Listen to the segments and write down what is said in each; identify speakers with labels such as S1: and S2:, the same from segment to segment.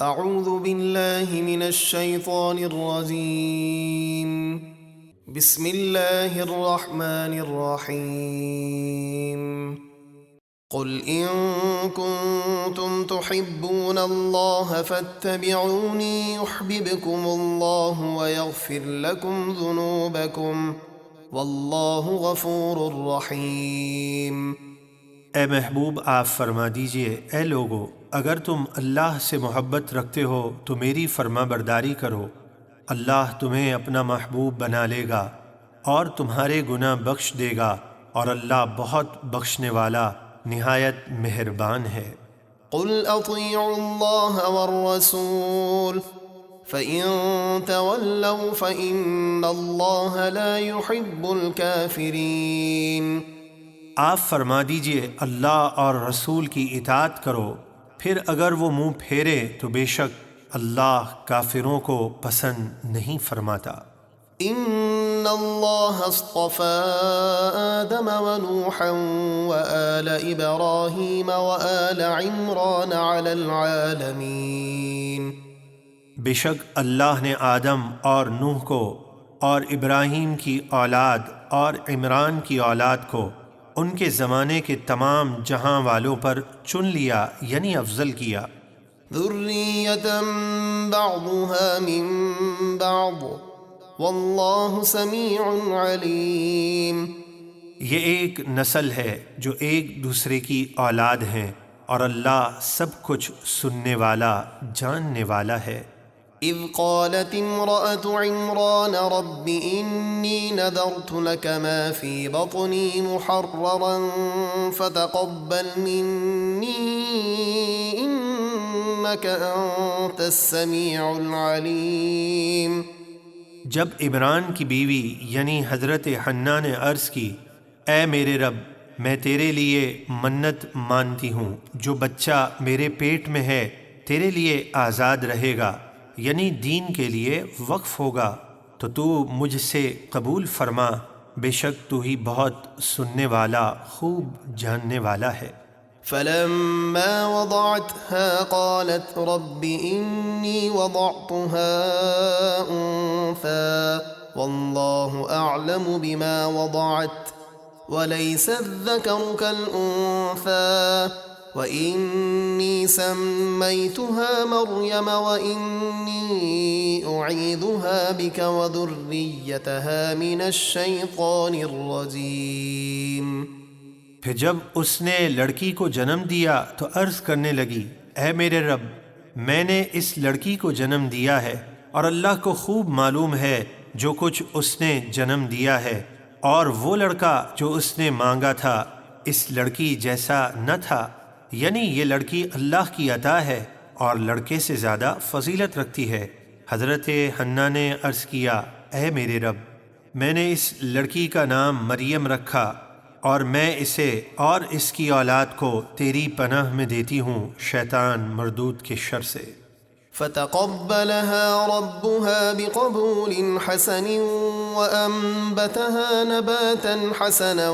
S1: اعوذ باللہ من الشیطان الرجیم بسم اللہ الرحمن الرحیم قل ان کنتم تحبون اللہ فاتبعونی یحببکم اللہ ویغفر لکم ذنوبکم واللہ غفور رحیم۔
S2: اے محبوب آپ فرما دیجئے، اے لوگو، اگر تم اللہ سے محبت رکھتے ہو تو میری فرما برداری کرو، اللہ تمہیں اپنا محبوب بنا لے گا اور تمہارے گناہ بخش دے گا، اور اللہ بہت بخشنے والا نہایت مہربان ہے۔
S1: قل اطیعوا اللہ والرسول فإن تولوا فإن اللہ لا يحب الكافرین۔
S2: آپ فرما دیجئے اللہ اور رسول کی اطاعت کرو، پھر اگر وہ منہ پھیرے تو بے شک اللہ کافروں کو پسند نہیں فرماتا۔
S1: ان اللہ اصطفى آدم ونوحا وآل ابراہیم وآل عمران علی العالمین۔
S2: بے شک اللہ نے آدم اور نوح کو اور ابراہیم کی اولاد اور عمران کی اولاد کو ان کے زمانے کے تمام جہاں والوں پر چن لیا، یعنی افضل کیا۔
S1: ذریۃ بعضها من بعض واللہ سمیع علیم۔
S2: یہ ایک نسل ہے جو ایک دوسرے کی اولاد ہیں، اور اللہ سب کچھ سننے والا جاننے والا ہے۔
S1: اذ قالت امرأة عمران رب انی نذرت لك ما في بطنی محررا فتقبل منی انك انت السمیع العلیم۔
S2: جب عمران کی بیوی یعنی حضرت حنہ نے عرض کی، اے میرے رب، میں تیرے لیے منت مانتی ہوں، جو بچہ میرے پیٹ میں ہے تیرے لیے آزاد رہے گا، یعنی دین کے لیے وقف ہوگا، تو مجھ سے قبول فرما، بے شک تو ہی بہت سننے والا خوب جاننے والا ہے۔
S1: فلما وضعتها قالت رب إني وضعتها أنثى والله أعلم بما وضعت وليس الذكر كالأنثى وإني سميتها مريم وإني أعيذها بك وذريتها من الشيطان الرجيم۔
S2: پھر جب اس نے لڑکی کو جنم دیا تو عرض کرنے لگی، اے میرے رب، میں نے اس لڑکی کو جنم دیا ہے، اور اللہ کو خوب معلوم ہے جو کچھ اس نے جنم دیا ہے، اور وہ لڑکا جو اس نے مانگا تھا اس لڑکی جیسا نہ تھا، یعنی یہ لڑکی اللہ کی عطا ہے اور لڑکے سے زیادہ فضیلت رکھتی ہے۔ حضرت حنہ نے عرض کیا، اے میرے رب، میں نے اس لڑکی کا نام مریم رکھا، اور میں اسے اور اس کی اولاد کو تیری پناہ میں دیتی ہوں شیطان مردود کے شر سے۔
S1: فتقبلها ربها بقبول حسن وأنبتها نباتا حسنا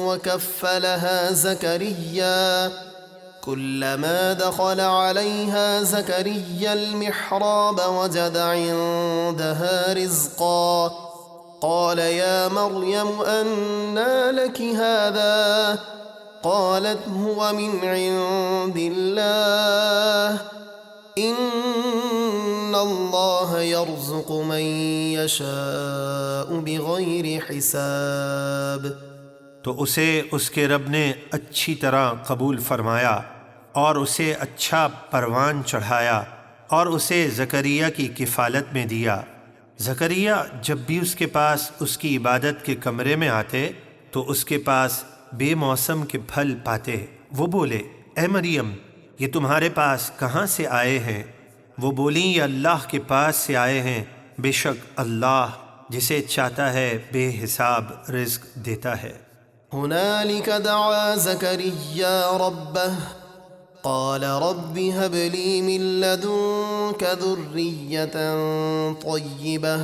S1: وكفلها زكريا كلما دخل عليها زكريا المحراب وجد عندها رزقا قال يا مريم أنى لك هذا قالت هو من عند الله إن الله يرزق من يشاء بغير حساب۔
S2: تو اسے اس کے رب نے اچھی طرح قبول فرمایا اور اسے اچھا پروان چڑھایا اور اسے زکریا کی کفالت میں دیا۔ زکریا جب بھی اس کے پاس اس کی عبادت کے کمرے میں آتے تو اس کے پاس بے موسم کے پھل پاتے۔ وہ بولے، اے مریم، یہ تمہارے پاس کہاں سے آئے ہیں؟ وہ بولیں، یہ اللہ کے پاس سے آئے ہیں، بے شک اللہ جسے چاہتا ہے بے حساب رزق دیتا ہے۔
S1: هنالك دعا زكريا ربه قال رب هب لي من لدنك ذرية طيبة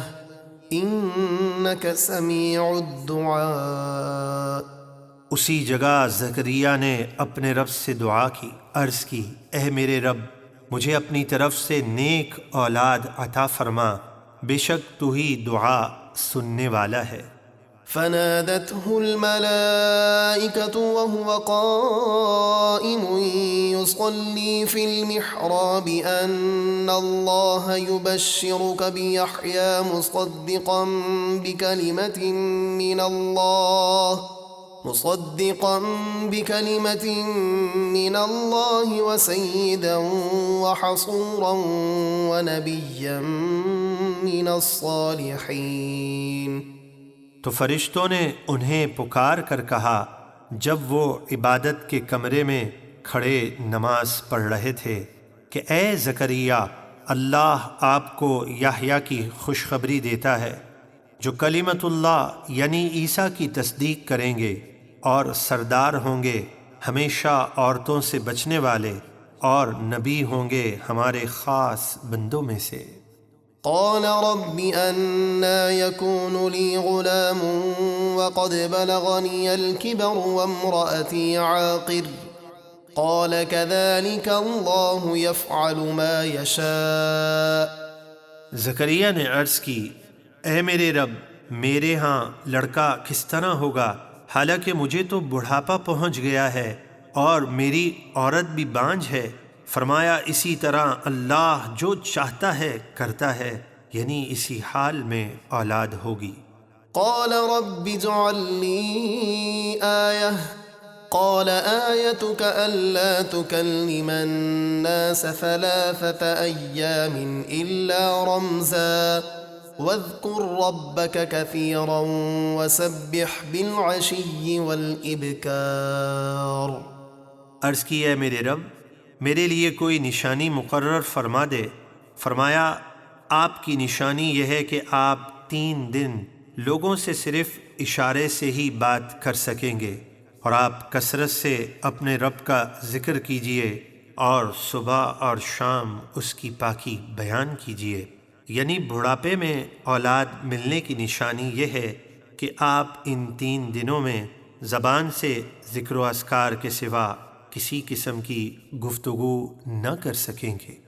S1: إنك سميع الدعاء۔
S2: اسی جگہ زکریا نے اپنے رب سے دعا کی، عرض کی، اے میرے رب، مجھے اپنی طرف سے نیک اولاد عطا فرما، بے شک تو ہی دعا سننے والا ہے۔
S1: فنادته الملائكة وهو قائم يصلي في المحراب أن الله يبشرك بيحيى مصدقا بكلمة من الله وسيدا وحصورا ونبيا من الصالحين۔
S2: تو فرشتوں نے انہیں پکار کر کہا جب وہ عبادت کے کمرے میں کھڑے نماز پڑھ رہے تھے کہ اے زکریا، اللہ آپ کو یحییٰ کی خوشخبری دیتا ہے جو کلمت اللہ یعنی عیسیٰ کی تصدیق کریں گے اور سردار ہوں گے، ہمیشہ عورتوں سے بچنے والے، اور نبی ہوں گے ہمارے خاص بندوں میں سے۔
S1: قال رب أنا يكون لي غلام وقد بلغني الكبر وامرأتي عاقر قال كذلك الله يفعل ما يشاء۔
S2: زکریا نے عرض کی، اے میرے رب، میرے ہاں لڑکا کس طرح ہوگا، حالانکہ مجھے تو بڑھاپا پہنچ گیا ہے اور میری عورت بھی بانجھ ہے۔ فرمایا اسی طرح اللہ جو چاہتا ہے کرتا ہے، یعنی اسی حال میں اولاد ہوگی۔
S1: قال رب اجعل لي آية قال آيتك ألا تكلم الناس 3 أيام إلا رمزا واذكر ربك كثيرا وسبح بالعشي والإبكار۔
S2: عرض کی، اے میرے رب، میرے لیے کوئی نشانی مقرر فرما دے۔ فرمایا آپ کی نشانی یہ ہے کہ آپ 3 دن لوگوں سے صرف اشارے سے ہی بات کر سکیں گے، اور آپ کثرت سے اپنے رب کا ذکر کیجئے اور صبح اور شام اس کی پاکی بیان کیجئے۔ یعنی بڑھاپے میں اولاد ملنے کی نشانی یہ ہے کہ آپ ان 3 دنوں میں زبان سے ذکر و اذکار کے سوا کسی قسم کی گفتگو نہ کر سکیں گے۔